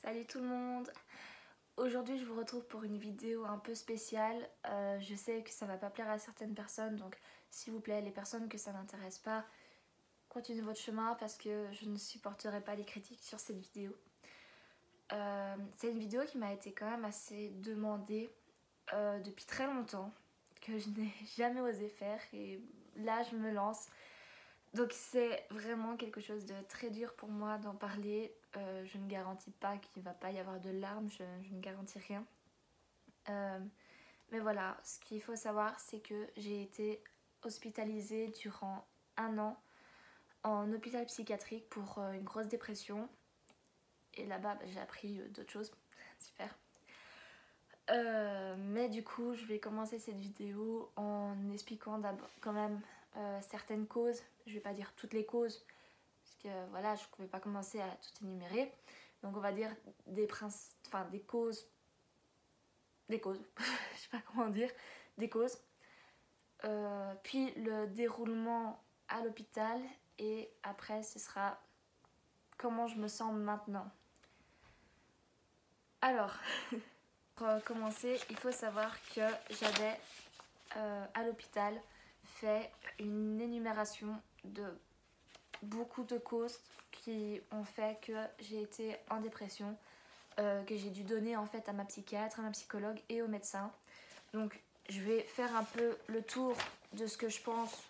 Salut tout le monde. Aujourd'hui je vous retrouve pour une vidéo un peu spéciale. Je sais que ça va pas plaire à certaines personnes, donc s'il vous plaît, les personnes que ça n'intéresse pas, continuez votre chemin parce que je ne supporterai pas les critiques sur cette vidéo. C'est une vidéo qui m'a été quand même assez demandée depuis très longtemps, que je n'ai jamais osé faire et là je me lance. Donc c'est vraiment quelque chose de très dur pour moi d'en parler. Je ne garantis pas qu'il ne va pas y avoir de larmes, je ne garantis rien. Mais voilà, ce qu'il faut savoir, c'est que j'ai été hospitalisée durant 1 an en hôpital psychiatrique pour une grosse dépression. Et là-bas, j'ai appris d'autres choses. Super. Mais du coup, je vais commencer cette vidéo en expliquant d'abord quand même certaines causes. Je vais pas dire toutes les causes parce que voilà, je ne pouvais pas commencer à tout énumérer. Donc on va dire des causes, je sais pas comment dire, des causes. Puis le déroulement à l'hôpital et après ce sera comment je me sens maintenant. Alors, pour commencer, il faut savoir que j'avais à l'hôpital fait une énumération de beaucoup de causes qui ont fait que j'ai été en dépression, que j'ai dû donner en fait à ma psychiatre, à ma psychologue et au médecin. Donc je vais faire un peu le tour de ce que je pense,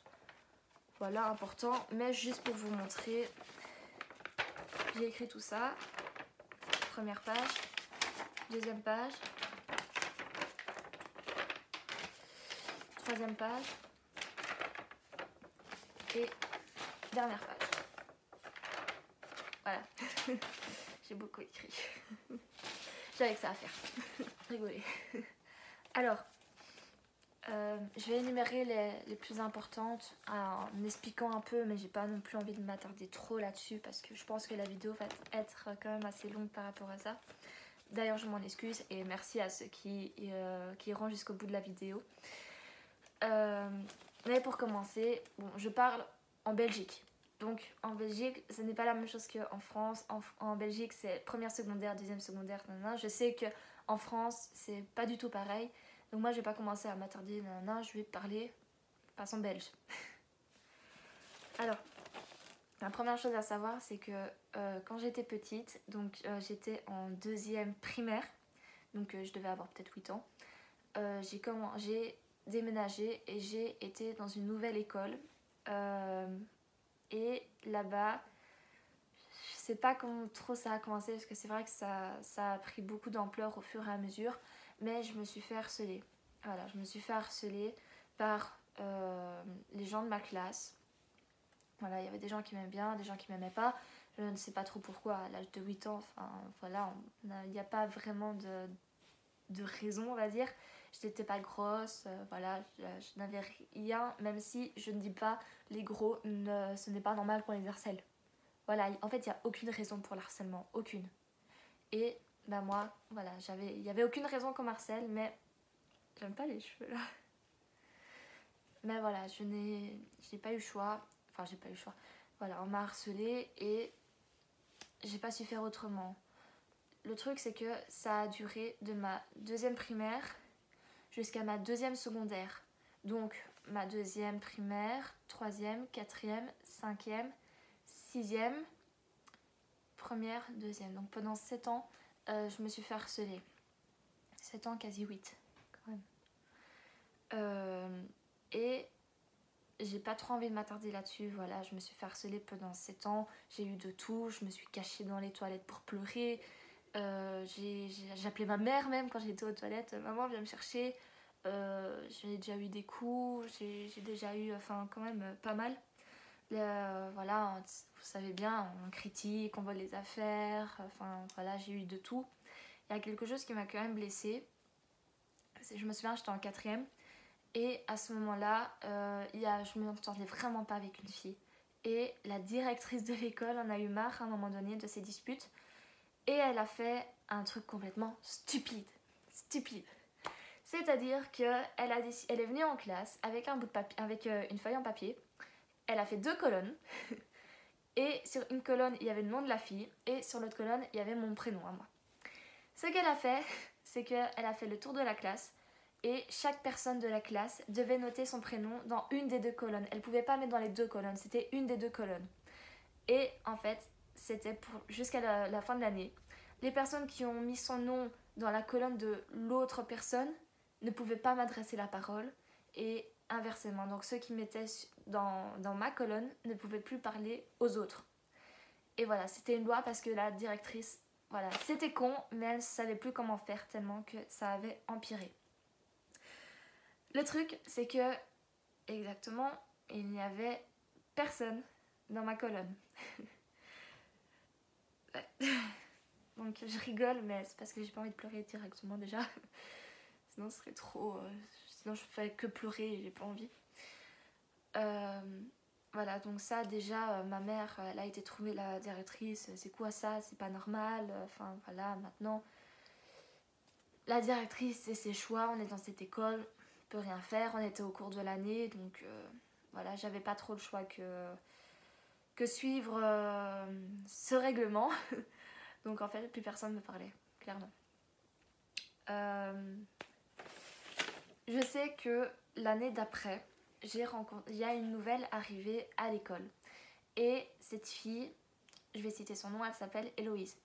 voilà, important, mais juste pour vous montrer, j'ai écrit tout ça. Première page, deuxième page, troisième page et dernière page. Voilà, j'ai beaucoup écrit. J'avais que ça à faire. Rigoler. Alors, je vais énumérer les plus importantes en expliquant un peu, mais j'ai pas non plus envie de m'attarder trop là-dessus parce que je pense que la vidéo va être quand même assez longue par rapport à ça. D'ailleurs, je m'en excuse et merci à ceux qui iront jusqu'au bout de la vidéo. Mais pour commencer, bon, je parle en Belgique. Donc en Belgique, ce n'est pas la même chose qu'en France. En Belgique, c'est première secondaire, deuxième secondaire, nanana. Je sais que en France, c'est pas du tout pareil. Donc moi, je vais pas commencer à m'attarder, nanana. Je vais parler façon belge. Alors, la première chose à savoir, c'est que quand j'étais petite, donc j'étais en deuxième primaire, donc je devais avoir peut-être 8 ans. J'ai déménagé et j'ai été dans une nouvelle école. Et là-bas, je sais pas comment trop ça a commencé parce que c'est vrai que ça a pris beaucoup d'ampleur au fur et à mesure, mais je me suis fait harceler. Voilà, je me suis fait harceler par les gens de ma classe. Voilà, il y avait des gens qui m'aimaient bien, des gens qui m'aimaient pas. Je ne sais pas trop pourquoi, à l'âge de 8 ans, enfin voilà, il n'y a pas vraiment de raison, on va dire. Je n'étais pas grosse, voilà, je n'avais rien, même si je ne dis pas les gros, ce n'est pas normal qu'on les harcèle. Voilà, en fait, il n'y a aucune raison pour le harcèlement, aucune. Et bah moi, voilà, il n'y avait aucune raison qu'on m'harcèle, mais j'aime pas les cheveux là. Mais voilà, j'ai pas eu le choix, enfin j'ai pas eu le choix. Voilà, on m'a harcelée et j'ai pas su faire autrement. Le truc, c'est que ça a duré de ma deuxième primaire jusqu'à ma deuxième secondaire. Donc ma deuxième primaire, troisième, quatrième, cinquième, sixième, première, deuxième. Donc pendant 7 ans, je me suis fait harceler. 7 ans, quasi 8 quand même. Et j'ai pas trop envie de m'attarder là-dessus. Voilà, je me suis fait harceler pendant 7 ans. J'ai eu de tout. Je me suis cachée dans les toilettes pour pleurer. J'appelais ma mère même quand j'étais aux toilettes. Maman, viens me chercher. J'ai déjà eu des coups. J'ai déjà eu, enfin, quand même pas mal. Voilà, vous savez bien, on critique, on vole les affaires. Enfin, voilà, j'ai eu de tout. Il y a quelque chose qui m'a quand même blessée. Je me souviens, j'étais en quatrième. Et à ce moment-là, je ne m'entendais vraiment pas avec une fille. Et la directrice de l'école en a eu marre à un moment donné de ces disputes. Et elle a fait un truc complètement stupide. Stupide. C'est-à-dire qu'elle elle est venue en classe avec un bout de papier, avec une feuille en papier. Elle a fait 2 colonnes. Et sur une colonne, il y avait le nom de la fille. Et sur l'autre colonne, il y avait mon prénom à moi. Ce qu'elle a fait, c'est qu'elle a fait le tour de la classe et chaque personne de la classe devait noter son prénom dans une des deux colonnes. Elle ne pouvait pas mettre dans les deux colonnes, c'était une des deux colonnes. Et en fait, c'était jusqu'à la fin de l'année. Les personnes qui ont mis son nom dans la colonne de l'autre personne ne pouvaient pas m'adresser la parole et inversement. Donc ceux qui mettaient dans ma colonne ne pouvaient plus parler aux autres. Et voilà, c'était une loi parce que la directrice, voilà, c'était con, mais elle ne savait plus comment faire tellement que ça avait empiré. Le truc, c'est que, exactement, il n'y avait personne dans ma colonne. Donc je rigole, mais c'est parce que j'ai pas envie de pleurer directement déjà. Sinon ce serait trop... sinon je fais que pleurer et j'ai pas envie. Voilà, donc ça déjà, ma mère, elle a été trouver la directrice. C'est quoi ça? C'est pas normal. Enfin voilà, maintenant, la directrice, c'est ses choix. On est dans cette école, on peut rien faire. On était au cours de l'année, donc voilà, j'avais pas trop le choix que suivre ce règlement. Donc en fait, plus personne ne me parlait, clairement. Je sais que l'année d'après, il y a une nouvelle arrivée à l'école. Et cette fille, je vais citer son nom, elle s'appelle Héloïse.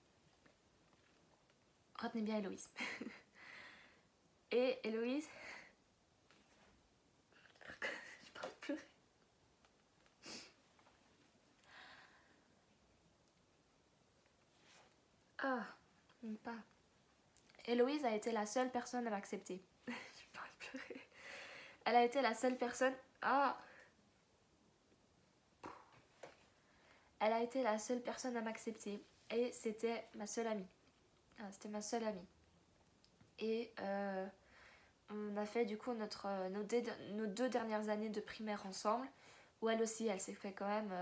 Retenez bien Héloïse. Et Héloïse... Je peux pleurer. Ah, même pas. Héloïse a été la seule personne à m'accepter. Je peux pleurer. Elle a été la seule personne... Ah, elle a été la seule personne à m'accepter. Et c'était ma seule amie. Ah, c'était ma seule amie. Et on a fait du coup nos 2 dernières années de primaire ensemble. Où elle aussi, elle s'est fait quand même...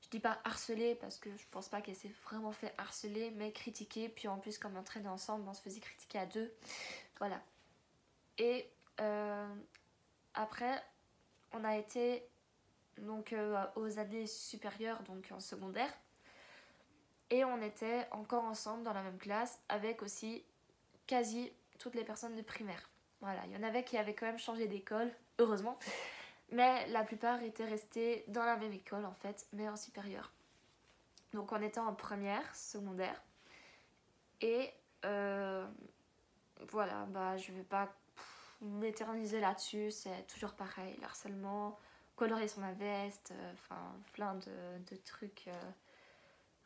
je dis pas harceler parce que je pense pas qu'elle s'est vraiment fait harceler, mais critiquer. Puis en plus, comme on traînait ensemble, on se faisait critiquer à 2. Voilà. Et après, on a été donc aux années supérieures, donc en secondaire. Et on était encore ensemble dans la même classe avec aussi quasi toutes les personnes de primaire. Voilà, il y en avait qui avaient quand même changé d'école, heureusement. Mais la plupart étaient restés dans la même école en fait, mais en supérieur. Donc on était en première, secondaire. Et voilà, bah je vais pas m'éterniser là-dessus, c'est toujours pareil. Le harcèlement, colorer sur ma veste, enfin plein de trucs.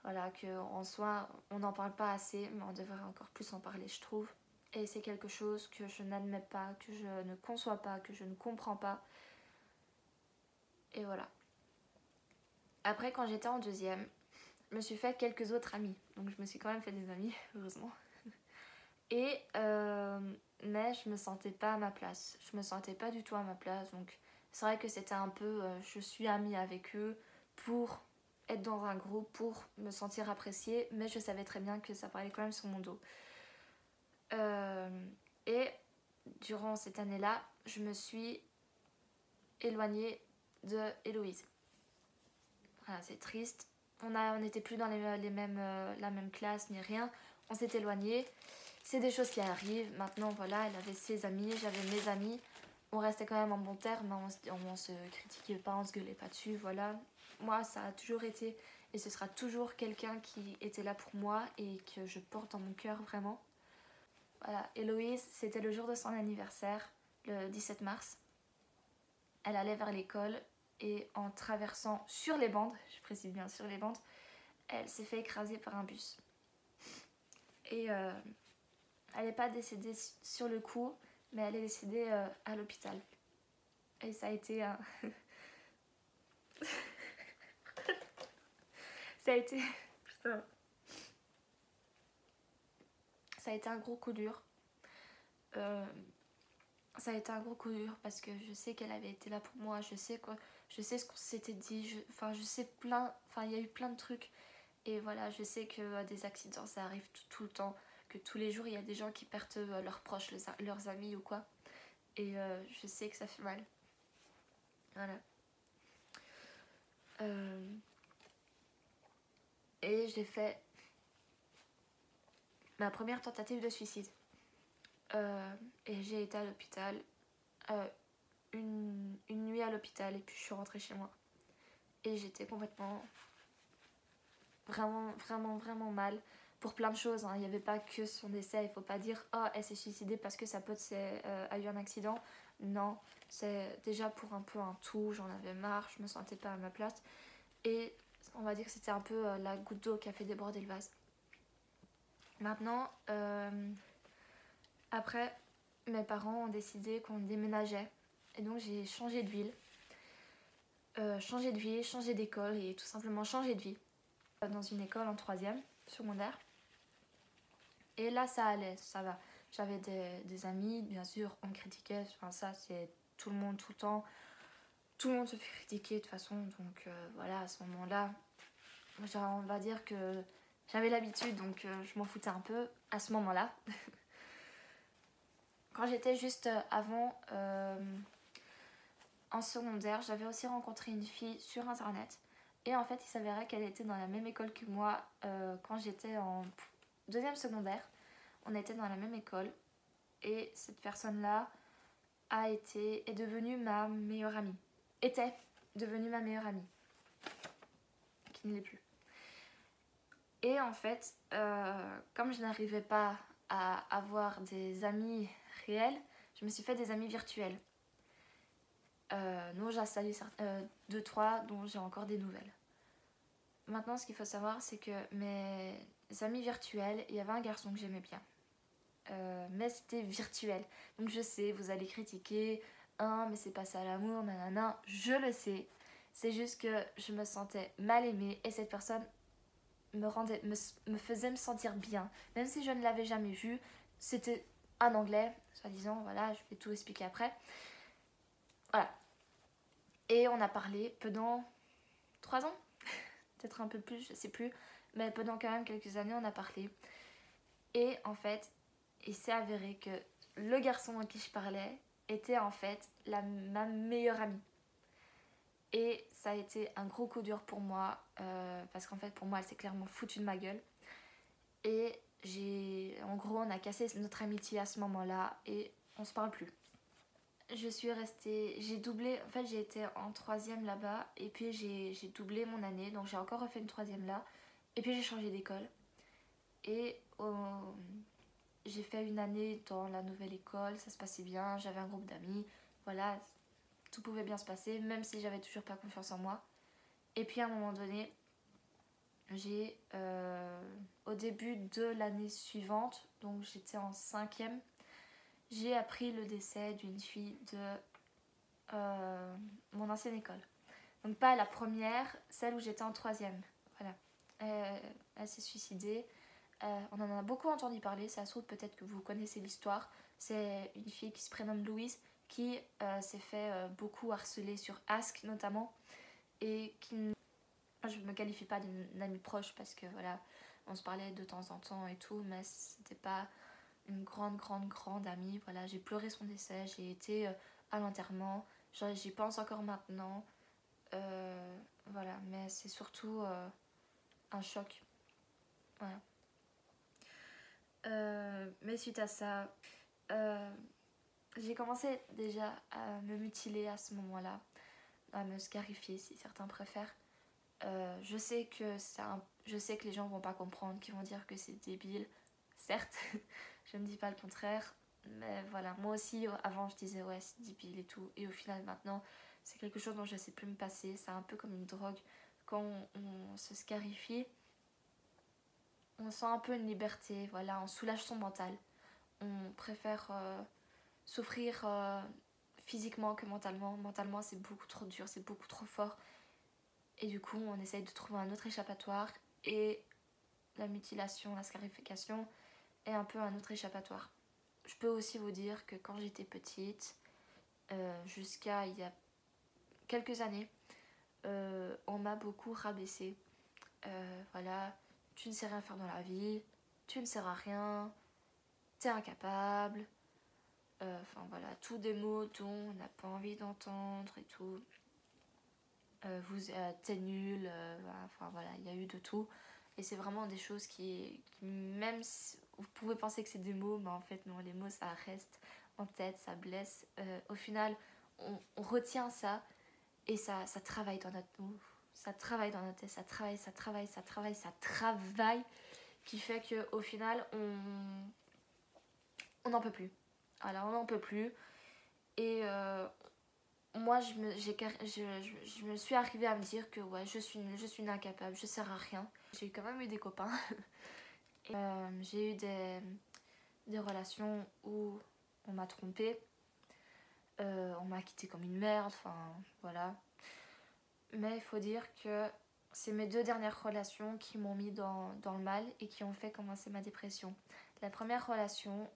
Voilà, qu'en soi, on n'en parle pas assez, mais on devrait encore plus en parler, je trouve. Et c'est quelque chose que je n'admets pas, que je ne conçois pas, que je ne comprends pas. Et voilà. Après, quand j'étais en deuxième, je me suis fait quelques autres amis. Donc je me suis quand même fait des amis, heureusement. Et mais je me sentais pas à ma place. Je me sentais pas du tout à ma place. Donc c'est vrai que c'était un peu... je suis amie avec eux pour être dans un groupe, pour me sentir appréciée. Mais je savais très bien que ça parlait quand même sur mon dos. Et durant cette année-là, je me suis éloignée de Héloïse. Voilà, c'est triste. On n'était plus dans la même classe ni rien. On s'est éloignés. C'est des choses qui arrivent. Maintenant, voilà, elle avait ses amis, j'avais mes amis. On restait quand même en bon terme. On se critiquait pas, on se gueulait pas dessus. Voilà. Moi, ça a toujours été et ce sera toujours quelqu'un qui était là pour moi et que je porte dans mon cœur vraiment. Voilà, Héloïse, c'était le jour de son anniversaire, le 17 mars. Elle allait vers l'école et en traversant sur les bandes, je précise bien sur les bandes, elle s'est fait écraser par un bus. Et elle n'est pas décédée sur le coup, mais elle est décédée à l'hôpital. Et ça a été un... ça a été... Putain. Ça a été un gros coup dur. Ça a été un gros coup dur parce que je sais qu'elle avait été là pour moi. Je sais ce qu'on s'était dit. Je sais plein... Enfin, il y a eu plein de trucs. Et voilà, je sais que des accidents, ça arrive tout le temps. Que tous les jours, il y a des gens qui perdent leurs proches, leurs amis ou quoi. Et je sais que ça fait mal. Voilà. Et j'ai fait... ma première tentative de suicide. Et j'ai été à l'hôpital, une nuit à l'hôpital, et puis je suis rentrée chez moi. Et j'étais complètement, vraiment mal, pour plein de choses, hein. Il n'y avait pas que son décès, il ne faut pas dire « Oh, elle s'est suicidée parce que sa pote a eu un accident ». Non, c'est déjà pour un peu un tout, j'en avais marre, je me sentais pas à ma place. Et on va dire que c'était un peu la goutte d'eau qui a fait déborder le vase. Maintenant, après, mes parents ont décidé qu'on déménageait. Et donc j'ai changé de ville. Changé d'école et tout simplement changé de vie. Dans une école en 3e, secondaire. Et là, ça allait, ça va. J'avais des amis, bien sûr, on me critiquait. Enfin, ça, c'est tout le monde, tout le temps. Tout le monde se fait critiquer de toute façon. Donc voilà, à ce moment-là, on va dire que j'avais l'habitude, donc je m'en foutais un peu à ce moment-là. Quand j'étais juste avant en secondaire, j'avais aussi rencontré une fille sur internet. Et en fait, il s'avérait qu'elle était dans la même école que moi quand j'étais en 2e secondaire. On était dans la même école. Et cette personne-là est devenue ma meilleure amie. Était devenue ma meilleure amie. Qui ne l'est plus. Et en fait, comme je n'arrivais pas à avoir des amis réels, je me suis fait des amis virtuels. Donc j'ai installé 2-3 dont j'ai encore des nouvelles. Maintenant, ce qu'il faut savoir, c'est que mes amis virtuels, il y avait un garçon que j'aimais bien. Mais c'était virtuel. Donc je sais, vous allez critiquer, hein, mais c'est pas ça l'amour, nanana. Je le sais. C'est juste que je me sentais mal aimée et cette personne me faisait me sentir bien. Même si je ne l'avais jamais vu, c'était en anglais, soi-disant, voilà, je vais tout expliquer après. Voilà. Et on a parlé pendant 3 ans, peut-être un peu plus, je sais plus, mais pendant quand même quelques années, on a parlé. Et en fait, il s'est avéré que le garçon à qui je parlais était en fait ma meilleure amie. Et ça a été un gros coup dur pour moi, parce qu'en fait, pour moi, elle s'est clairement foutue de ma gueule. Et en gros, on a cassé notre amitié à ce moment-là et on se parle plus. J'ai doublé, en fait j'ai été en 3e là-bas et puis j'ai doublé mon année, donc j'ai encore refait une 3e là et puis j'ai changé d'école et j'ai fait une année dans la nouvelle école, ça se passait bien, j'avais un groupe d'amis, voilà, tout pouvait bien se passer même si j'avais toujours pas confiance en moi. Et puis à un moment donné, au début de l'année suivante, donc j'étais en 5e, j'ai appris le décès d'une fille de mon ancienne école. Donc pas la première, celle où j'étais en 3e. Voilà. Elle s'est suicidée. On en a beaucoup entendu parler, ça se trouve peut-être que vous connaissez l'histoire. C'est une fille qui se prénomme Louise qui s'est fait beaucoup harceler sur Ask notamment et qui... Je me qualifie pas d'une amie proche parce que voilà, on se parlait de temps en temps et tout, mais c'était pas une grande amie. Voilà, j'ai pleuré son décès, j'ai été à l'enterrement, j'y pense encore maintenant. Voilà, mais c'est surtout un choc. Voilà. Mais suite à ça, j'ai commencé déjà à me mutiler à ce moment-là, à me scarifier si certains préfèrent. Je sais que les gens vont pas comprendre, qu'ils vont dire que c'est débile. Certes, je ne dis pas le contraire, mais voilà, moi aussi avant je disais ouais c'est débile et tout, et au final maintenant c'est quelque chose dont je ne sais plus me passer. C'est un peu comme une drogue. Quand on se scarifie, on sent un peu une liberté, voilà, on soulage son mental. On préfère souffrir physiquement que mentalement. Mentalement c'est beaucoup trop dur, c'est beaucoup trop fort. Et du coup on essaye de trouver un autre échappatoire, et la mutilation, la scarification est un peu un autre échappatoire. Je peux aussi vous dire que quand j'étais petite, jusqu'à il y a quelques années, on m'a beaucoup rabaissée. Voilà, tu ne sais rien faire dans la vie, tu ne sers à rien, t'es incapable. Enfin voilà, tous des mots dont on n'a pas envie d'entendre et tout. T'es nul, enfin voilà, il y a eu de tout. Et c'est vraiment des choses qui même si vous pouvez penser que c'est des mots, mais en fait non, les mots ça reste en tête, ça blesse. Au final, on retient ça et ça travaille dans notre nous, ça travaille dans notre tête, ça travaille, qui fait qu'au final, on n'en peut plus. Voilà, on n'en peut plus. Et moi, je me suis arrivée à me dire que ouais, je suis une incapable, je sers à rien. J'ai quand même eu des copains. Et, j'ai eu des relations où on m'a trompée. On m'a quittée comme une merde, enfin voilà. Mais il faut dire que c'est mes 2 dernières relations qui m'ont mis dans le mal et qui ont fait commencer ma dépression. La première relation,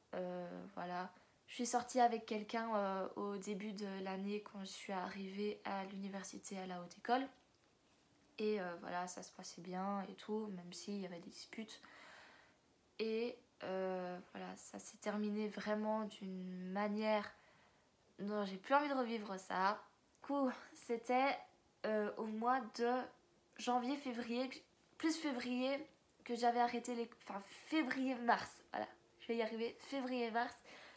voilà, je suis sortie avec quelqu'un au début de l'année quand je suis arrivée à l'université à la haute école. Et voilà, ça se passait bien et tout, même s'il y avait des disputes. Et voilà, ça s'est terminé vraiment d'une manière dont j'ai plus envie de revivre ça. Du coup, c'était au mois de janvier-février, plus février, que j'avais arrêté les... Enfin, février-mars, voilà, je vais y arriver, février-mars,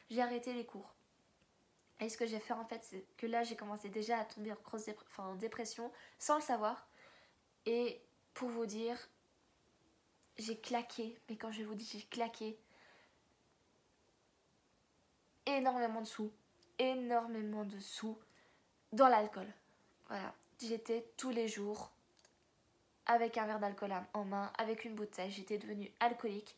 j'ai arrêté les cours. Et ce que j'ai fait en fait, c'est que là, j'ai commencé déjà à tomber en dépression, sans le savoir. Et pour vous dire, j'ai claqué, mais quand je vous dis j'ai claqué, énormément de sous dans l'alcool. Voilà, j'étais tous les jours avec un verre d'alcool en main, avec une bouteille, j'étais devenue alcoolique.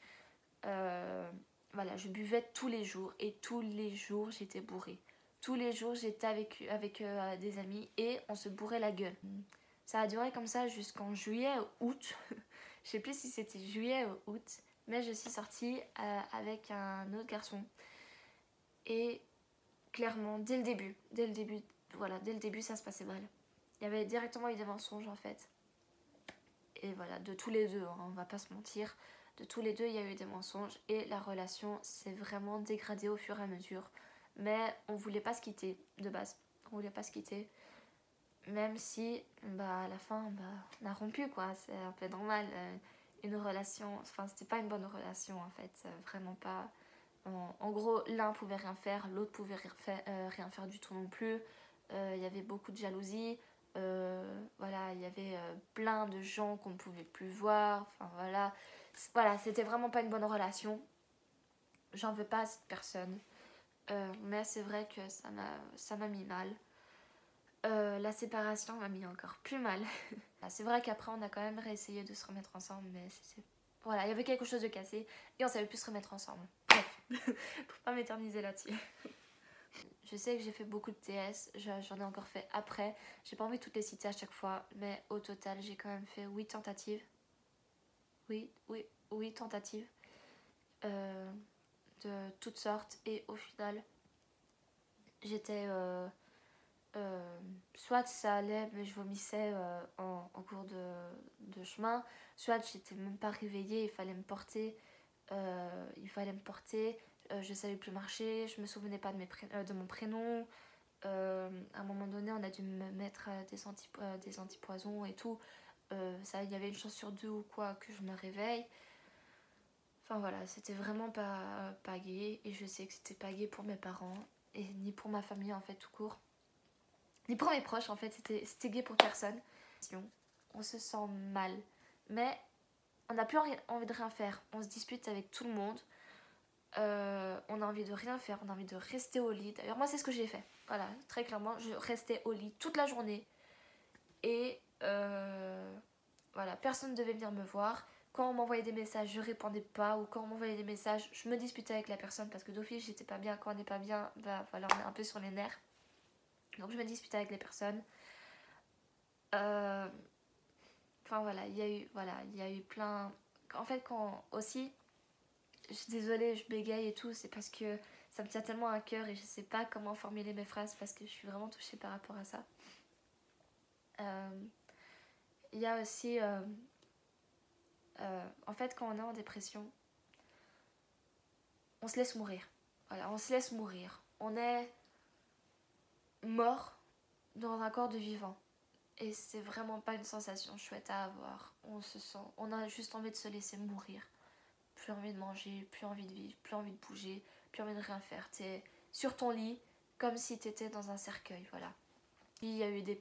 Voilà, je buvais tous les jours et tous les jours j'étais bourrée. Tous les jours j'étais avec des amis et on se bourrait la gueule. Ça a duré comme ça jusqu'en juillet ou août. Je sais plus si c'était juillet ou août, mais je suis sortie avec un autre garçon. Et clairement, dès le début, voilà, dès le début ça se passait mal. Il y avait directement eu des mensonges en fait. Et voilà, de tous les deux, hein, on va pas se mentir, de tous les deux il y a eu des mensonges et la relation s'est vraiment dégradée au fur et à mesure. Mais on voulait pas se quitter de base, on voulait pas se quitter. Même si bah, à la fin on a rompu quoi, c'est un peu normal. Une relation, enfin c'était pas une bonne relation en fait, vraiment pas. En gros, l'un pouvait rien faire, l'autre pouvait rien faire du tout non plus. Il y avait beaucoup de jalousie. Voilà, il y avait plein de gens qu'on ne pouvait plus voir. Enfin voilà, voilà, c'était vraiment pas une bonne relation. J'en veux pas à cette personne. Mais c'est vrai que ça m'a mis mal. La séparation m'a mis encore plus mal. C'est vrai qu'après on a quand même réessayé de se remettre ensemble, mais voilà, il y avait quelque chose de cassé et on savait plus se remettre ensemble. Pour pas m'éterniser là-dessus. Je sais que j'ai fait beaucoup de TS, j'en ai encore fait après. J'ai pas envie de toutes les citer à chaque fois, mais au total, j'ai quand même fait 8 tentatives. Oui, tentatives. De toutes sortes. Et au final, j'étais... soit ça allait, mais je vomissais en cours de chemin. Soit j'étais même pas réveillée, il fallait me porter. Je savais plus marcher, je me souvenais pas de mon prénom. À un moment donné, on a dû me mettre des antipoisons et tout. Il y avait une chance sur 2 ou quoi que je me réveille. Enfin voilà, c'était vraiment pas gai. Et je sais que c'était pas gai pour mes parents et ni pour ma famille en fait tout court. Ni pour mes proches en fait, c'était gai pour personne. On se sent mal, mais on n'a plus envie de rien faire. On se dispute avec tout le monde. On a envie de rien faire, on a envie de rester au lit. D'ailleurs, moi, c'est ce que j'ai fait. Voilà, très clairement, je restais au lit toute la journée. Et voilà, personne ne devait venir me voir. Quand on m'envoyait des messages, je répondais pas. Ou quand on m'envoyait des messages, je me disputais avec la personne parce que d'office, j'étais pas bien. Quand on n'est pas bien, bah voilà, on est un peu sur les nerfs. Donc, je me disputais avec les personnes. Enfin, voilà, il y a eu plein... En fait, quand aussi... Je suis désolée, je bégaye et tout, c'est parce que ça me tient tellement à cœur et je sais pas comment formuler mes phrases parce que je suis vraiment touchée par rapport à ça. Il y a aussi, en fait, quand on est en dépression, on se laisse mourir. Voilà, on se laisse mourir. On est mort dans un corps de vivant. Et c'est vraiment pas une sensation chouette à avoir. On a juste envie de se laisser mourir. Plus envie de manger, plus envie de vivre, plus envie de bouger, plus envie de rien faire. T'es sur ton lit comme si t'étais dans un cercueil, voilà. Il y a eu des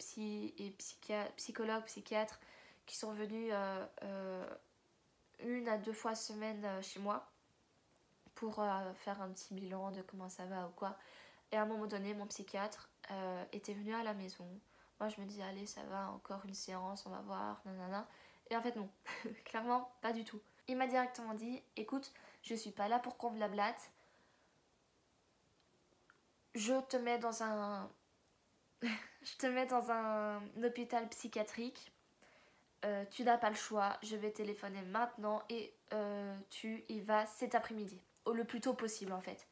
psychologues, psychiatres qui sont venus 1 à 2 fois semaine chez moi pour faire un petit bilan de comment ça va ou quoi. Et à un moment donné, mon psychiatre était venu à la maison. Moi, je me disais, allez, ça va, encore une séance, on va voir, nanana. Et en fait, non. Clairement, pas du tout. Il m'a directement dit, écoute, je suis pas là pour qu'on blablate. Je te mets dans un... je te mets dans un hôpital psychiatrique. Tu n'as pas le choix. Je vais téléphoner maintenant et tu y vas cet après-midi. Le plus tôt possible, en fait.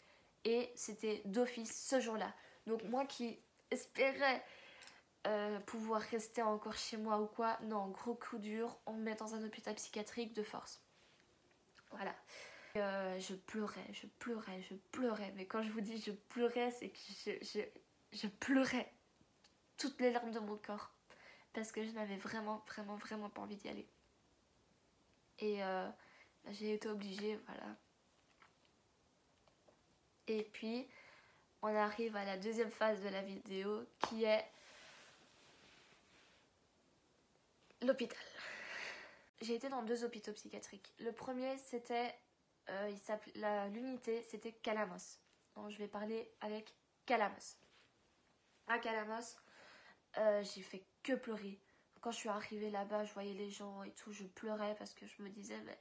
Et c'était d'office ce jour-là. Donc moi qui espérais pouvoir rester encore chez moi ou quoi, non, gros coup dur, on me met dans un hôpital psychiatrique de force. Voilà. Je pleurais, je pleurais, je pleurais. Mais quand je vous dis je pleurais, c'est que je pleurais toutes les larmes de mon corps. Parce que je n'avais vraiment, vraiment, vraiment pas envie d'y aller. Et j'ai été obligée, voilà. Et puis, on arrive à la deuxième phase de la vidéo qui est l'hôpital. J'ai été dans 2 hôpitaux psychiatriques. Le premier, c'était, l'unité, c'était Calamos. Donc je vais parler avec Calamos. À Calamos, j'ai fait que pleurer. Quand je suis arrivée là-bas, je voyais les gens et tout, je pleurais parce que je me disais, mais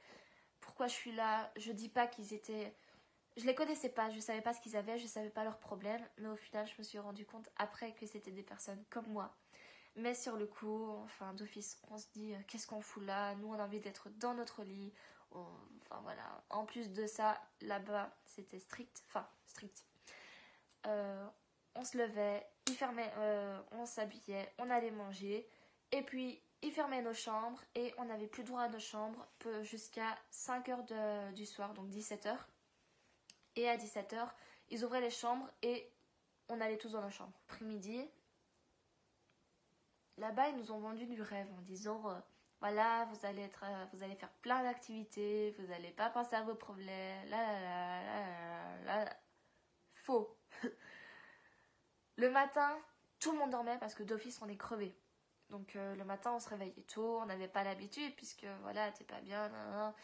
pourquoi je suis là? Je dis pas qu'ils étaient... Je les connaissais pas, je savais pas ce qu'ils avaient, je savais pas leurs problèmes, mais au final, je me suis rendu compte après que c'était des personnes comme moi. Mais sur le coup, enfin d'office, on se dit qu'est-ce qu'on fout là? Nous on a envie d'être dans notre lit. Enfin voilà. En plus de ça, là-bas c'était strict. Enfin strict. On se levait, on s'habillait, on allait manger. Et puis ils fermaient nos chambres et on n'avait plus droit à nos chambres jusqu'à 5h du soir, donc 17h. Et à 17h, ils ouvraient les chambres et on allait tous dans nos chambres. Après-midi, là-bas, ils nous ont vendu du rêve en disant voilà, vous allez faire plein d'activités, vous n'allez pas penser à vos problèmes, là. Faux. Le matin, tout le monde dormait parce que d'office, on est crevé. Donc le matin, on se réveillait tôt, on n'avait pas l'habitude puisque voilà, t'es pas bien,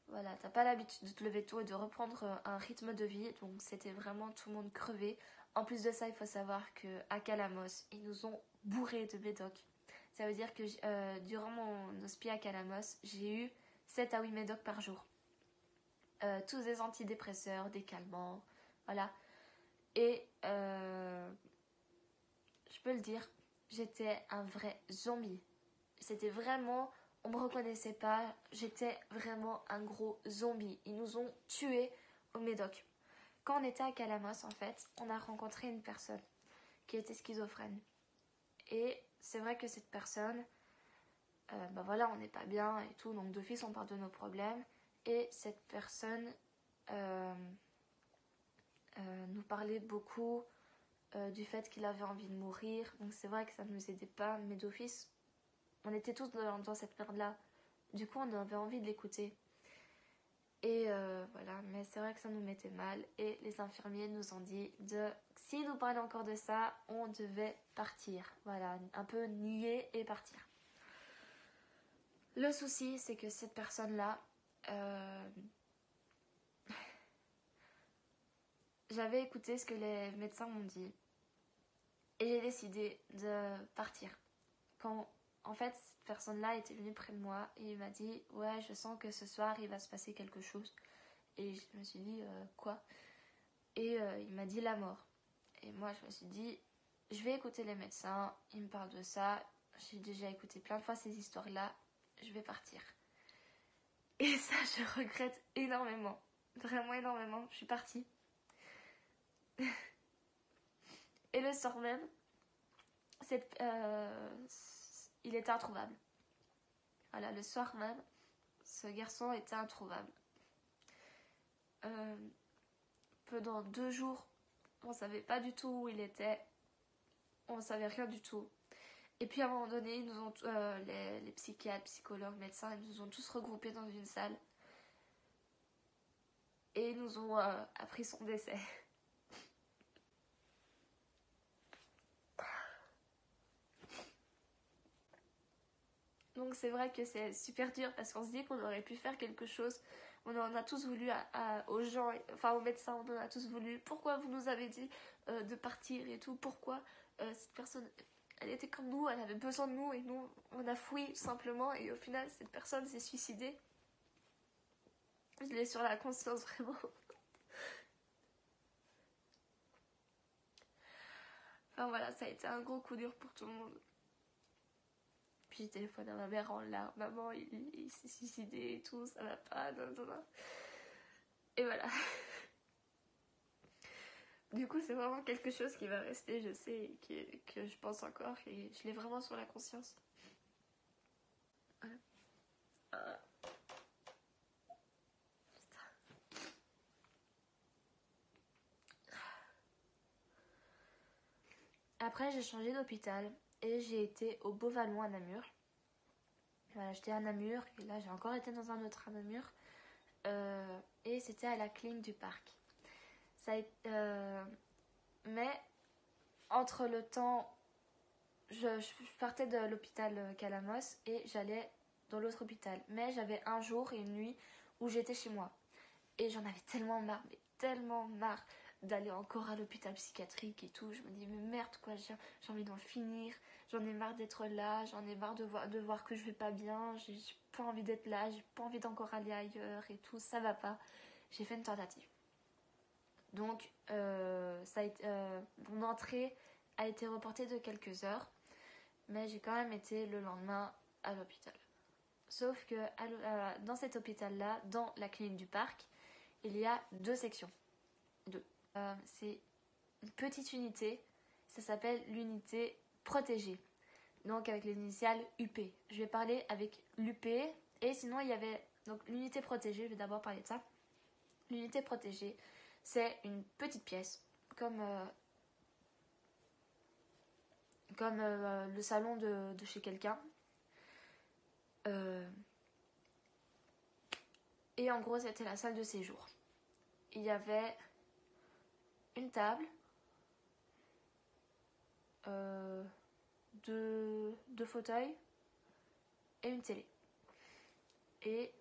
voilà, t'as pas l'habitude de te lever tôt et de reprendre un rythme de vie. Donc c'était vraiment tout le monde crevé. En plus de ça, il faut savoir qu'à Calamos, ils nous ont bourré de médoc. Ça veut dire que durant mon hospice à Calamos, j'ai eu 7 à 8 médocs par jour. Tous des antidépresseurs, des calmants, voilà. Et je peux le dire, j'étais un vrai zombie. C'était vraiment, on me reconnaissait pas, j'étais vraiment un gros zombie. Ils nous ont tués au médoc. Quand on était à Calamos, en fait, on a rencontré une personne qui était schizophrène. Et c'est vrai que cette personne, ben voilà, on n'est pas bien et tout, donc d'office on parle de nos problèmes. Et cette personne nous parlait beaucoup du fait qu'il avait envie de mourir. Donc c'est vrai que ça ne nous aidait pas, mais d'office, on était tous dans cette merde-là. Du coup, on avait envie de l'écouter. Et voilà, mais c'est vrai que ça nous mettait mal. Et les infirmiers nous ont dit si nous parlait encore de ça, on devait partir. Voilà, un peu nier et partir. Le souci, c'est que cette personne-là, j'avais écouté ce que les médecins m'ont dit. Et j'ai décidé de partir. Quand, en fait, cette personne-là était venue près de moi et il m'a dit « Ouais, je sens que ce soir, il va se passer quelque chose. » Et je me suis dit « Quoi ?» Et il m'a dit « La mort. » Et moi, je me suis dit « Je vais écouter les médecins, ils me parlent de ça. J'ai déjà écouté plein de fois ces histoires-là. Je vais partir. » Et ça, je regrette énormément. Vraiment énormément. Je suis partie. Et le soir même, il était introuvable. Voilà, le soir même, ce garçon était introuvable. Pendant 2 jours, on savait pas du tout où il était. On savait rien du tout. Et puis à un moment donné, ils nous ont, les psychiatres, psychologues, médecins, ils nous ont tous regroupés dans une salle. Et ils nous ont appris son décès. Donc c'est vrai que c'est super dur parce qu'on se dit qu'on aurait pu faire quelque chose. On en a tous voulu aux gens, enfin aux médecins, on en a tous voulu. Pourquoi vous nous avez dit de partir et tout? Pourquoi cette personne, elle était comme nous, elle avait besoin de nous et nous, on a fui simplement et au final, cette personne s'est suicidée. Je l'ai sur la conscience vraiment. Enfin voilà, ça a été un gros coup dur pour tout le monde. Puis je téléphone à ma mère en larmes, maman il s'est suicidé et tout, ça va pas, non, non, non. Et voilà. Du coup c'est vraiment quelque chose qui va rester, je sais, que je pense encore et je l'ai vraiment sur la conscience. Voilà. Après j'ai changé d'hôpital et j'ai été au Beauvallon à Namur. Voilà, j'étais à Namur et là j'ai encore été dans un autre à Namur. Et c'était à la clinique du parc. Ça a été, mais entre le temps, je partais de l'hôpital Calamos et j'allais dans l'autre hôpital. Mais j'avais un jour et une nuit où j'étais chez moi. Et j'en avais tellement marre, mais tellement marre d'aller encore à l'hôpital psychiatrique et tout. Je me dis, mais merde quoi, j'ai envie d'en finir. J'en ai marre d'être là, j'en ai marre de voir que je vais pas bien. J'ai pas envie d'être là, j'ai pas envie d'encore aller ailleurs et tout, ça va pas. J'ai fait une tentative. Donc, mon entrée a été reportée de quelques heures, mais j'ai quand même été le lendemain à l'hôpital. Sauf que dans cet hôpital-là, dans la clinique du parc, il y a 2 sections. C'est une petite unité, ça s'appelle l'unité protégée. Donc avec les initiales UP. Je vais parler avec l'UP et sinon il y avait donc l'unité protégée, je vais d'abord parler de ça. L'unité protégée, c'est une petite pièce comme le salon de chez quelqu'un. Et en gros, c'était la salle de séjour. Il y avait une table, deux fauteuils et une télé. Et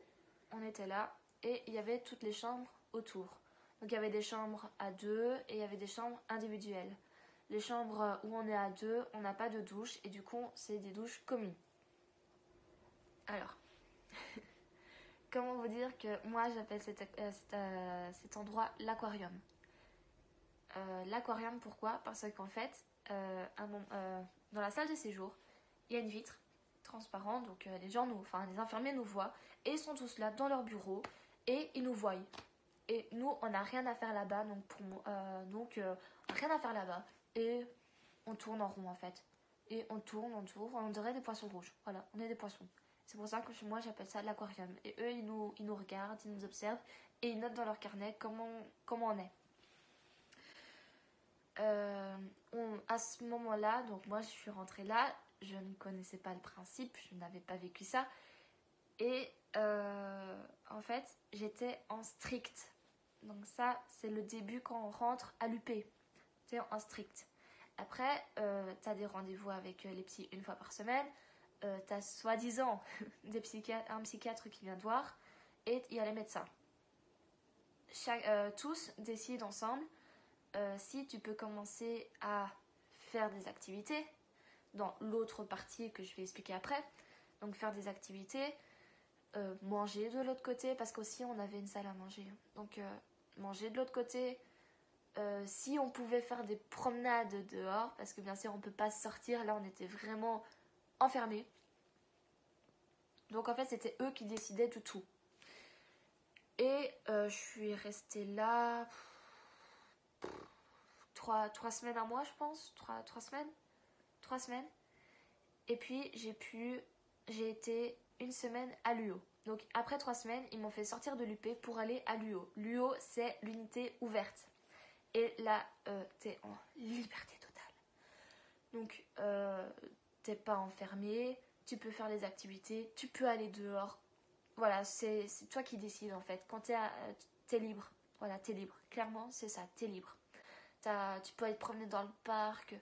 on était là et il y avait toutes les chambres autour. Donc il y avait des chambres à 2 et il y avait des chambres individuelles. Les chambres où on est à 2, on n'a pas de douche et du coup, c'est des douches communes. Alors, comment vous dire que moi j'appelle cet endroit l'aquarium. L'aquarium, pourquoi? Parce qu'en fait, dans la salle de séjour, il y a une vitre transparente, donc les infirmiers nous voient et ils sont tous là dans leur bureau et ils nous voient. Et nous, on n'a rien à faire là-bas, rien à faire là-bas et on tourne en rond en fait. Et on tourne, on dirait des poissons rouges. Voilà, on est des poissons. C'est pour ça que moi j'appelle ça l'aquarium. Et eux, ils nous regardent, ils nous observent et ils notent dans leur carnet comment on est. À ce moment-là, donc moi je suis rentrée là, je ne connaissais pas le principe, je n'avais pas vécu ça. Et en fait, j'étais en strict. Donc ça, c'est le début quand on rentre à l'UP. T'es en strict. Après, t'as des rendez-vous avec les psys une fois par semaine. T'as soi-disant un psychiatre qui vient te voir. Et il y a les médecins. Tous décident ensemble si tu peux commencer à faire des activités dans l'autre partie que je vais expliquer après. Donc faire des activités, manger de l'autre côté, parce qu'aussi on avait une salle à manger. Donc manger de l'autre côté, si on pouvait faire des promenades dehors, parce que bien sûr on ne peut pas sortir, là on était vraiment enfermés. Donc en fait c'était eux qui décidaient de tout. Et je suis restée là 3 semaines, un mois je pense, 3 semaines. 3 semaines. Et puis j'ai été une semaine à l'UO. Donc après 3 semaines, ils m'ont fait sortir de l'UP pour aller à l'UO. L'UO, c'est l'unité ouverte. Et là, t'es en liberté totale. Donc, t'es pas enfermé, tu peux faire les activités, tu peux aller dehors. Voilà, c'est toi qui décides en fait. Quand t'es libre, voilà, t'es libre. Clairement, c'est ça, t'es libre. Tu peux aller te promener dans le parc,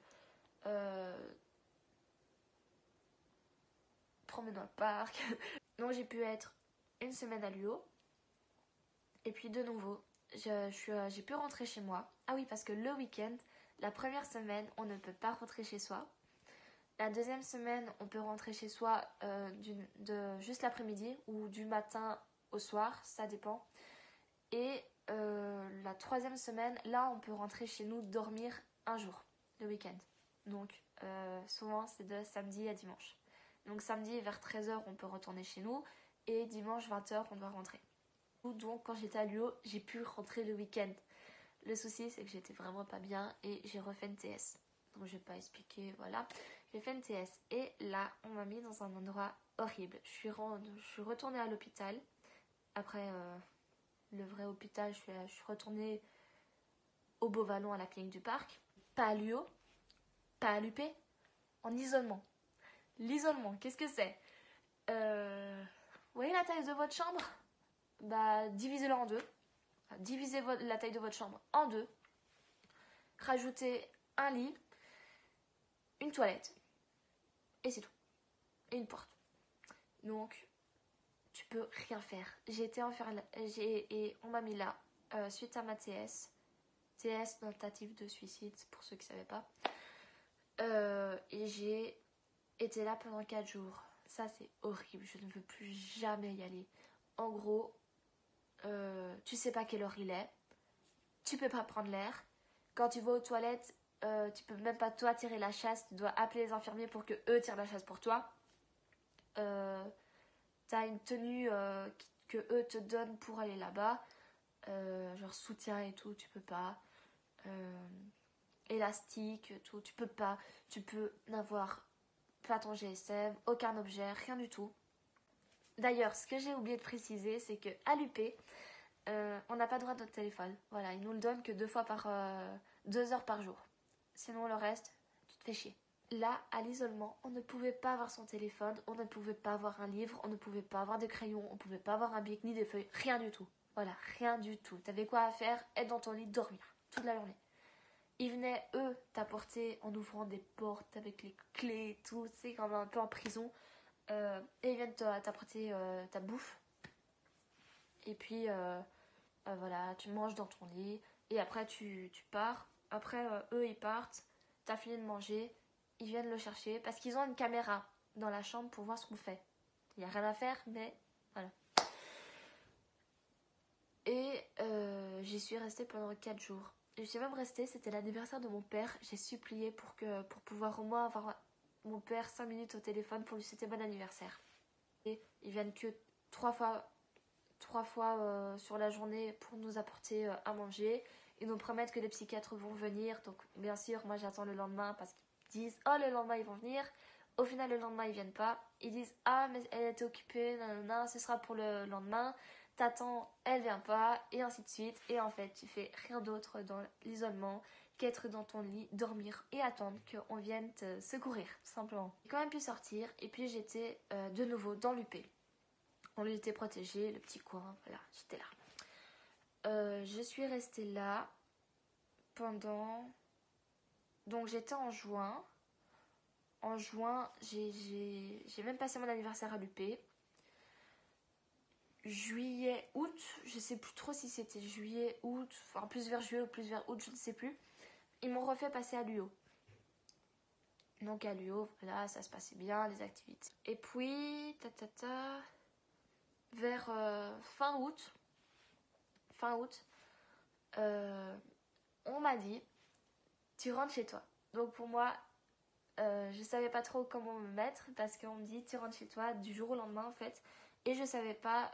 euh, promener dans le parc. Donc j'ai pu être une semaine à l'UO. Et puis de nouveau, j'ai pu rentrer chez moi. Ah oui, parce que le week-end, la première semaine, on ne peut pas rentrer chez soi. La deuxième semaine, on peut rentrer chez soi juste l'après-midi ou du matin au soir, ça dépend. Et la troisième semaine, là, on peut rentrer chez nous dormir un jour, le week-end. Donc, souvent, c'est de samedi à dimanche. Donc, samedi, vers 13h, on peut retourner chez nous. Et dimanche, 20h, on doit rentrer. Donc, quand j'étais à l'UO, j'ai pu rentrer le week-end. Le souci, c'est que j'étais vraiment pas bien et j'ai refait une TS. Donc, je vais pas expliquer, voilà. J'ai fait une TS et là, on m'a mis dans un endroit horrible. Je suis retournée à l'hôpital. Après le vrai hôpital, je suis retournée au Beauvallon à la clinique du parc. Pas à l'UO, pas à l'UP, en isolement. L'isolement, qu'est-ce que c'est Vous voyez la taille de votre chambre? Bah, divisez-la en deux. Divisez la taille de votre chambre en deux. Rajoutez un lit, une toilette. Et c'est tout. Et une porte. Donc, tu peux rien faire. J'ai été enfermée et on m'a mis là suite à ma TS. TS, tentative de suicide, pour ceux qui ne savaient pas. Et j'ai été là pendant 4 jours. Ça, c'est horrible. Je ne veux plus jamais y aller. En gros, tu sais pas quelle heure il est. Tu peux pas prendre l'air. Quand tu vas aux toilettes, tu peux même pas toi tirer la chasse. Tu dois appeler les infirmiers pour que eux tirent la chasse pour toi. T'as une tenue que eux te donnent pour aller là-bas. Genre soutien et tout, tu peux pas. Élastique, tout, tu peux pas. Tu peux n'avoir pas ton GSM, aucun objet, rien du tout. D'ailleurs, ce que j'ai oublié de préciser, c'est qu'à l'UP, on n'a pas droit de notre téléphone. Voilà, ils nous le donnent que 2 heures par jour. Sinon, le reste, tu te fais chier. Là, à l'isolement, on ne pouvait pas avoir son téléphone, on ne pouvait pas avoir un livre, on ne pouvait pas avoir des crayons, on ne pouvait pas avoir un bic ni des feuilles, rien du tout. Voilà, rien du tout. T'avais quoi à faire? Être dans ton lit, dormir, toute la journée. Ils venaient, eux, t'apporter en ouvrant des portes avec les clés et tout, tu sais, comme un peu en prison. Et ils viennent t'apporter ta bouffe. Et puis, voilà, tu manges dans ton lit. Et après, tu pars. Après, eux, ils partent. T'as fini de manger. Ils viennent le chercher parce qu'ils ont une caméra dans la chambre pour voir ce qu'on fait. Il n'y a rien à faire, mais voilà. Et j'y suis restée pendant 4 jours. Je suis même restée, c'était l'anniversaire de mon père. J'ai supplié pour pouvoir au moins avoir mon père 5 minutes au téléphone pour lui souhaiter bon anniversaire. Et ils viennent que 3 fois sur la journée pour nous apporter à manger. Ils nous promettent que les psychiatres vont venir. Donc bien sûr, moi j'attends le lendemain parce qu'ils disent « Oh, le lendemain ils vont venir ». Au final, le lendemain, ils viennent pas. Ils disent « Ah, mais elle était occupée, nanana, ce sera pour le lendemain ». T'attends, elle vient pas, et ainsi de suite. Et en fait, tu fais rien d'autre dans l'isolement qu'être dans ton lit, dormir et attendre qu'on vienne te secourir, tout simplement. J'ai quand même pu sortir, et puis j'étais de nouveau dans l'UP. On était protégé, le petit coin, voilà, j'étais là. Je suis restée là pendant... Donc j'étais en juin. En juin, j'ai même passé mon anniversaire à l'UP. Juillet, août, je sais plus trop si c'était juillet, août, enfin plus vers juillet ou plus vers août, je ne sais plus. Ils m'ont refait passer à l'UO. Donc à l'UO, voilà, ça se passait bien, les activités. Et puis, vers fin août, on m'a dit, tu rentres chez toi. Donc pour moi, je savais pas trop comment me mettre parce qu'on me dit, tu rentres chez toi du jour au lendemain en fait. Et je savais pas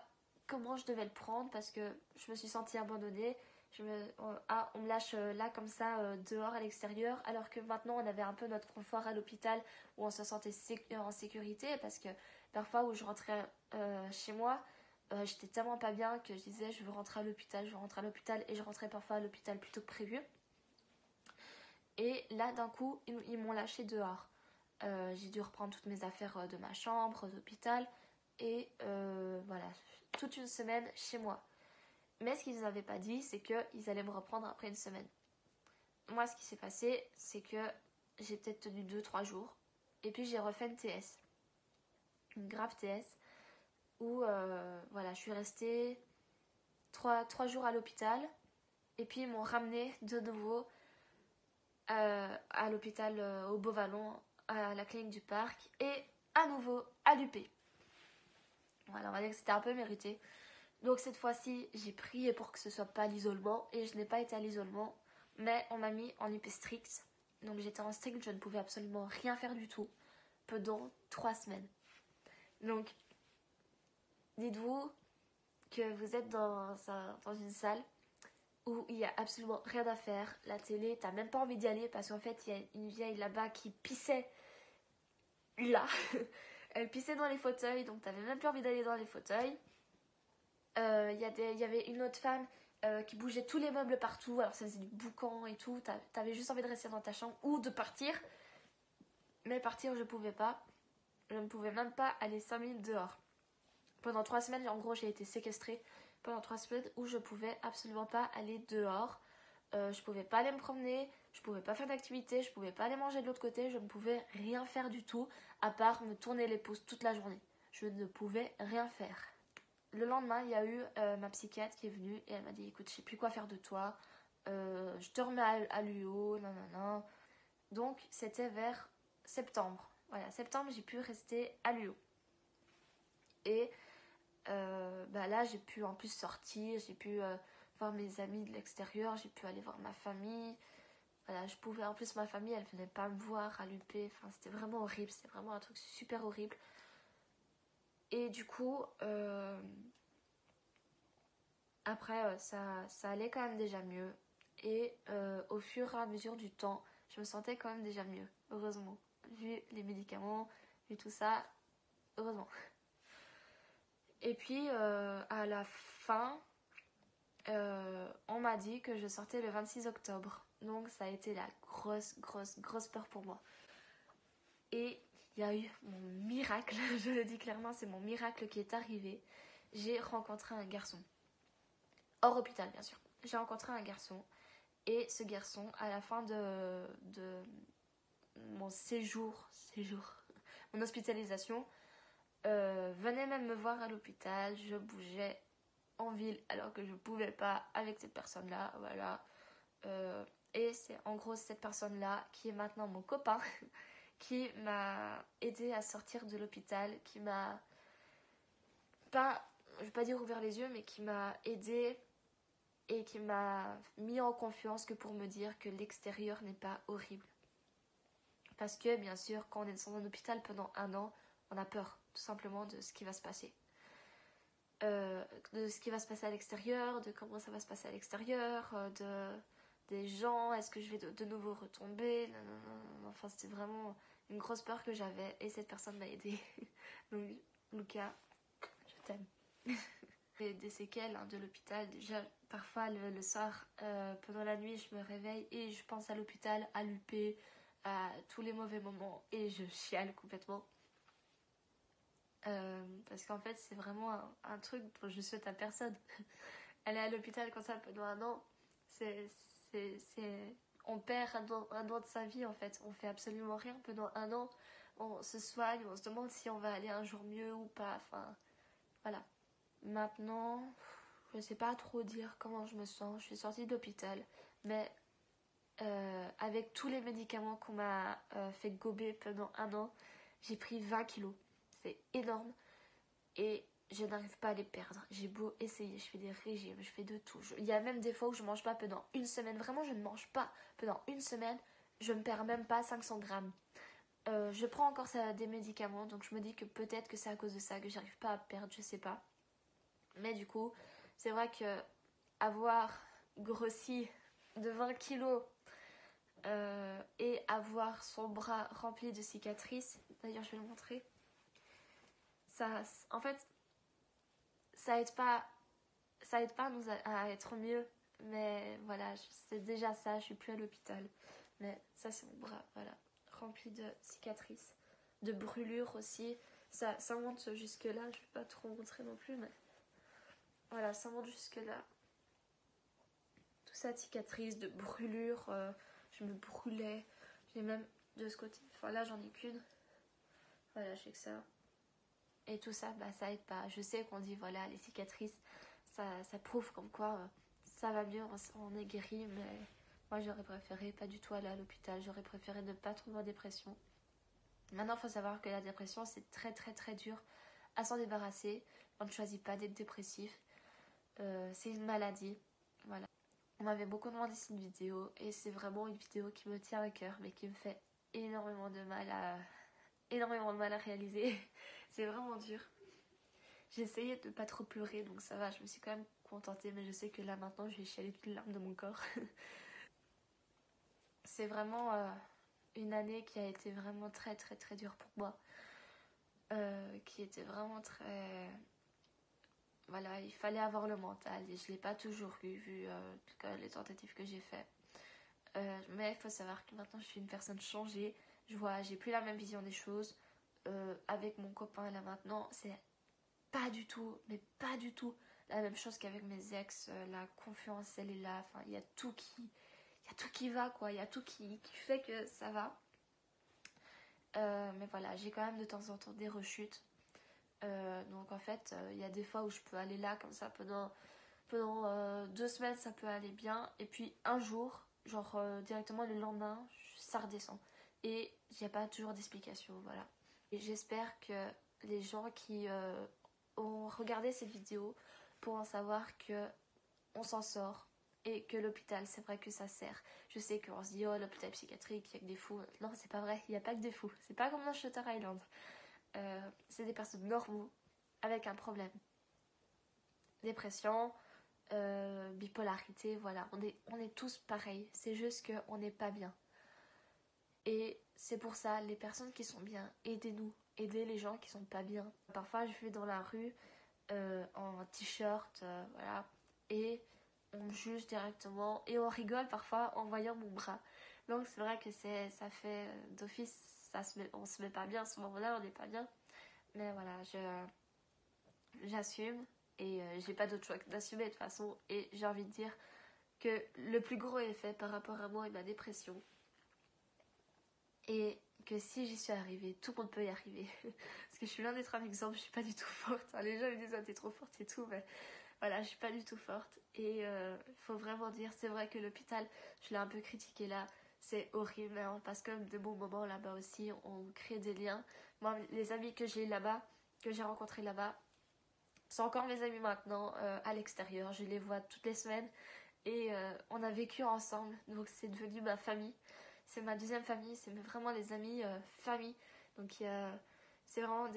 comment je devais le prendre parce que je me suis sentie abandonnée. On me lâche là comme ça dehors à l'extérieur alors que maintenant on avait un peu notre confort à l'hôpital où on se sentait en sécurité parce que parfois où je rentrais chez moi j'étais tellement pas bien que je disais je veux rentrer à l'hôpital, je veux rentrer à l'hôpital et je rentrais parfois à l'hôpital plus tôt que prévu. Et là d'un coup ils m'ont lâché dehors. J'ai dû reprendre toutes mes affaires de ma chambre, d'hôpital. Et voilà, toute une semaine chez moi. Mais ce qu'ils n'avaient pas dit, c'est qu'ils allaient me reprendre après une semaine. Moi, ce qui s'est passé, c'est que j'ai peut-être tenu 2-3 jours. Et puis j'ai refait une TS. Une grave TS. Où voilà, je suis restée 3 jours à l'hôpital. Et puis ils m'ont ramené de nouveau à l'hôpital au Beauvallon, à la clinique du parc. Et à nouveau à l'UP. Voilà, on va dire que c'était un peu mérité. Donc cette fois-ci, j'ai prié pour que ce soit pas l'isolement. Et je n'ai pas été à l'isolement. Mais on m'a mis en UP strict. Donc j'étais en strict, je ne pouvais absolument rien faire du tout. Pendant 3 semaines. Donc, dites-vous que vous êtes dans une salle où il n'y a absolument rien à faire. La télé, t'as même pas envie d'y aller parce qu'en fait, il y a une vieille là-bas qui pissait là. Elle pissait dans les fauteuils, donc t'avais même plus envie d'aller dans les fauteuils. Il y avait une autre femme qui bougeait tous les meubles partout, alors ça faisait du boucan et tout. T'avais juste envie de rester dans ta chambre ou de partir. Mais partir, je pouvais pas. Je ne pouvais même pas aller 5 minutes dehors. Pendant 3 semaines, en gros, j'ai été séquestrée pendant 3 semaines où je pouvais absolument pas aller dehors. Je pouvais pas aller me promener, je pouvais pas faire d'activité, je pouvais pas aller manger de l'autre côté, je ne pouvais rien faire du tout à part me tourner les pouces toute la journée. Je ne pouvais rien faire. Le lendemain, il y a eu ma psychiatre qui est venue et elle m'a dit écoute, je sais plus quoi faire de toi, je te remets à l'UO, nanana. Donc c'était vers septembre. Voilà, septembre, j'ai pu rester à l'UO. Et là, j'ai pu en plus sortir, j'ai pu voir mes amis de l'extérieur, j'ai pu aller voir ma famille. Voilà, je pouvais. En plus, ma famille, elle venait pas me voir à l'UP. Enfin, c'était vraiment horrible, c'était vraiment un truc super horrible. Et du coup, après, ça allait quand même déjà mieux. Et au fur et à mesure du temps, je me sentais quand même déjà mieux, heureusement. Vu les médicaments, vu tout ça, heureusement. Et puis, à la fin, on m'a dit que je sortais le 26 octobre. Donc ça a été la grosse peur pour moi. Et il y a eu mon miracle, je le dis clairement, c'est mon miracle qui est arrivé. J'ai rencontré un garçon. Hors hôpital, bien sûr. J'ai rencontré un garçon. Et ce garçon, à la fin de mon séjour, mon hospitalisation, venait même me voir à l'hôpital. Je bougeais en ville alors que je pouvais pas avec cette personne-là. Voilà. Et c'est en gros cette personne-là qui est maintenant mon copain, qui m'a aidé à sortir de l'hôpital, qui m'a pas, je vais pas dire ouvert les yeux, mais qui m'a aidé et qui m'a mis en confiance que pour me dire que l'extérieur n'est pas horrible. Parce que bien sûr, quand on est dans un hôpital pendant 1 an, on a peur tout simplement de ce qui va se passer. De ce qui va se passer à l'extérieur, de comment ça va se passer à l'extérieur, des gens, est-ce que je vais de nouveau retomber, non. Enfin, c'était vraiment une grosse peur que j'avais et cette personne m'a aidée. Donc, Lucas, je t'aime. Des séquelles de l'hôpital, déjà, parfois le soir, pendant la nuit, je me réveille et je pense à l'hôpital, à l'UP, à tous les mauvais moments et je chiale complètement. Parce qu'en fait, c'est vraiment un truc dont je souhaite à personne. Aller à l'hôpital comme ça pendant 1 an, on perd un an de sa vie en fait. On fait absolument rien pendant 1 an. On se soigne, on se demande si on va aller un jour mieux ou pas. Enfin, voilà. Maintenant, je sais pas trop dire comment je me sens. Je suis sortie d'hôpital, mais avec tous les médicaments qu'on m'a fait gober pendant 1 an, j'ai pris 20 kilos. C'est énorme. Et je n'arrive pas à les perdre. J'ai beau essayer, je fais des régimes, je fais de tout. Il y a même des fois où je mange pas pendant 1 semaine. Vraiment, je ne mange pas pendant 1 semaine. Je ne perds même pas 500 grammes. Je prends encore des médicaments, donc je me dis que peut-être que c'est à cause de ça que j'arrive pas à perdre, je sais pas. Mais du coup, c'est vrai que avoir grossi de 20 kilos et avoir son bras rempli de cicatrices, d'ailleurs je vais le montrer, ça, en fait, ça aide pas à être mieux, mais voilà, c'est déjà ça, je suis plus à l'hôpital, mais ça c'est mon bras, voilà, remplie de cicatrices, de brûlures aussi. Ça monte jusque là, je vais pas trop montrer non plus, mais voilà, ça monte jusque là. Tout ça de cicatrices, de brûlures, je me brûlais. J'ai même de ce côté, enfin là j'en ai qu'une. Voilà, j'ai que ça. Et tout ça, bah ça aide pas. Je sais qu'on dit voilà, les cicatrices, ça prouve comme quoi ça va mieux, on est guéri, mais moi j'aurais préféré pas du tout aller à l'hôpital. J'aurais préféré ne pas tomber en dépression. Maintenant, il faut savoir que la dépression, c'est très très très dur à s'en débarrasser. On ne choisit pas d'être dépressif. C'est une maladie. Voilà. On m'avait beaucoup demandé cette vidéo et c'est vraiment une vidéo qui me tient à cœur, mais qui me fait énormément de mal à réaliser. C'est vraiment dur. J'ai essayé de ne pas trop pleurer, donc ça va, je me suis quand même contentée, mais je sais que là maintenant je vais chialer toutes les larmes de mon corps. C'est vraiment une année qui a été vraiment très très très dure pour moi. Qui était vraiment très... Voilà, il fallait avoir le mental et je ne l'ai pas toujours eu vu les tentatives que j'ai faites. Mais il faut savoir que maintenant je suis une personne changée. J'ai plus la même vision des choses. Avec mon copain là maintenant, c'est pas du tout, mais pas du tout la même chose qu'avec mes ex. La confiance, elle est là. Enfin, il y a tout qui va, quoi. Il y a tout qui fait que ça va. Mais voilà, j'ai quand même de temps en temps des rechutes. Donc en fait, il y a des fois où je peux aller là comme ça pendant 2 semaines, ça peut aller bien. Et puis un jour, genre directement le lendemain, ça redescend. Et il n'y a pas toujours d'explication, voilà. Et j'espère que les gens qui ont regardé cette vidéo pourront savoir que on s'en sort et que l'hôpital, c'est vrai que ça sert. Je sais qu'on se dit, oh, l'hôpital psychiatrique, il n'y a que des fous. Non, c'est pas vrai, il n'y a pas que des fous. C'est pas comme dans Shutter Island. C'est des personnes normaux avec un problème. Dépression, bipolarité, voilà. On est tous pareils. C'est juste qu'on n'est pas bien. Et c'est pour ça, les personnes qui sont bien, aidez-nous. Aidez les gens qui sont pas bien. Parfois, je vais dans la rue en t-shirt, voilà. Et on me juge directement. Et on rigole parfois en voyant mon bras. Donc c'est vrai que ça fait d'office, on se met pas bien à ce moment-là, on n'est pas bien. Mais voilà, j'assume et j'ai pas d'autre choix que d'assumer de toute façon. Et j'ai envie de dire que le plus gros effet par rapport à moi et ma dépression, et que si j'y suis arrivée, tout le monde peut y arriver. Parce que je suis loin d'être un exemple, je suis pas du tout forte. Les gens me disent ah, t'es trop forte et tout, mais voilà, je suis pas du tout forte. Et faut vraiment dire, c'est vrai que l'hôpital, je l'ai un peu critiqué là, c'est horrible, mais on passe quand même de bons moments là-bas aussi, on crée des liens. Moi, les amis que j'ai là-bas, que j'ai rencontrés là-bas, sont encore mes amis maintenant à l'extérieur. Je les vois toutes les semaines et on a vécu ensemble, donc c'est devenu ma famille. C'est ma deuxième famille, c'est vraiment les amis famille. Donc c'est vraiment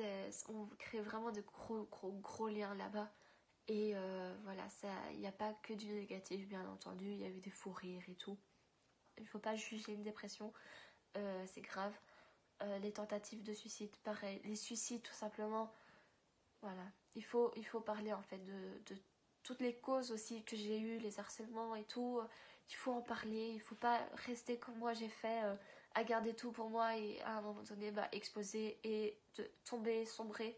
on crée vraiment de gros liens là-bas. Et voilà, il n'y a pas que du négatif, bien entendu. Il y a eu des fous rires et tout. Il ne faut pas juger une dépression, c'est grave. Les tentatives de suicide, pareil. Les suicides, tout simplement. Voilà, il faut parler en fait de toutes les causes aussi que j'ai eues, les harcèlements et tout. Il faut en parler, il faut pas rester comme moi j'ai fait, à garder tout pour moi et à un moment donné exploser et de tomber, sombrer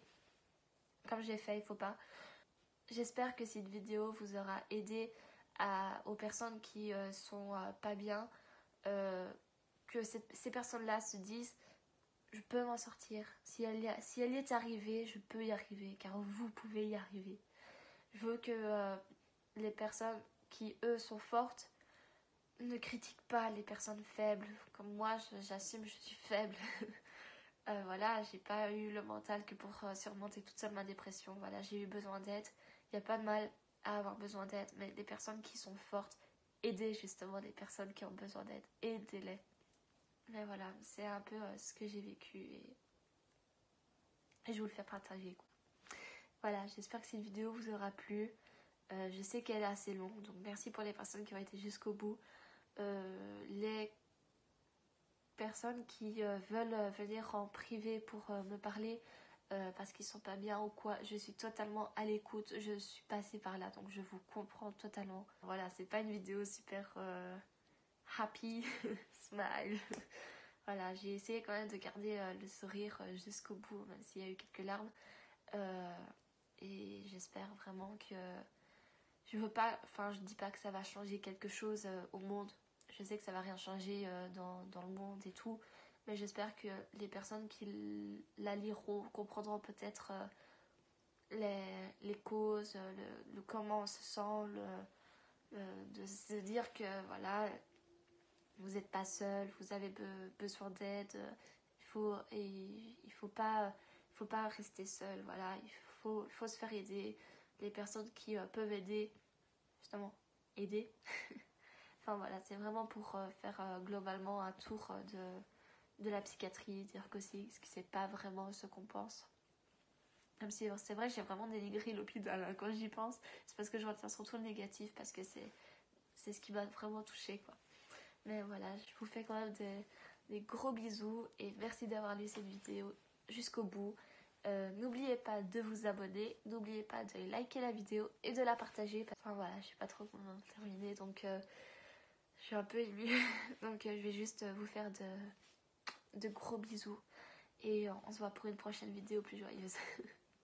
comme j'ai fait, il faut pas. J'espère que cette vidéo vous aura aidé aux personnes qui sont pas bien, que ces personnes-là se disent je peux m'en sortir. Si elle y est arrivée, je peux y arriver, car vous pouvez y arriver. Je veux que les personnes qui, eux, sont fortes, ne critiquent pas les personnes faibles. Comme moi, j'assume, je suis faible. Voilà, j'ai pas eu le mental que pour surmonter toute seule ma dépression. Voilà, j'ai eu besoin d'aide. Il n'y a pas de mal à avoir besoin d'aide, mais les personnes qui sont fortes, aidez justement les personnes qui ont besoin d'aide. Aidez-les. Mais voilà, c'est un peu ce que j'ai vécu et je vous le fais partager. Voilà, j'espère que cette vidéo vous aura plu. Je sais qu'elle est assez longue, donc merci pour les personnes qui ont été jusqu'au bout. Les personnes qui veulent venir en privé pour me parler parce qu'ils sont pas bien ou quoi, je suis totalement à l'écoute. Je suis passée par là, donc je vous comprends totalement. Voilà, c'est pas une vidéo super happy, smile. voilà, j'ai essayé quand même de garder le sourire jusqu'au bout, même s'il y a eu quelques larmes. Et j'espère vraiment que je veux pas, enfin je dis pas que ça va changer quelque chose au monde. Je sais que ça va rien changer dans le monde et tout, mais j'espère que les personnes qui la liront comprendront peut-être les causes, le comment on se sent, de se dire que voilà, vous n'êtes pas seul, vous avez besoin d'aide, il faut pas rester seul, voilà, il faut se faire aider. Les personnes qui peuvent aider, justement, aider. Enfin voilà, c'est vraiment pour faire globalement un tour de la psychiatrie, dire que c'est pas vraiment ce qu'on pense. Même si c'est vrai, j'ai vraiment dénigré l'hôpital hein, quand j'y pense. C'est parce que je retiens surtout le négatif, parce que c'est ce qui m'a vraiment touchée, quoi. Mais voilà, je vous fais quand même des gros bisous et merci d'avoir lu cette vidéo jusqu'au bout. N'oubliez pas de vous abonner, n'oubliez pas de liker la vidéo et de la partager. Enfin voilà, je sais pas trop comment terminer, donc je suis un peu émue. Donc je vais juste vous faire de gros bisous et on se voit pour une prochaine vidéo plus joyeuse.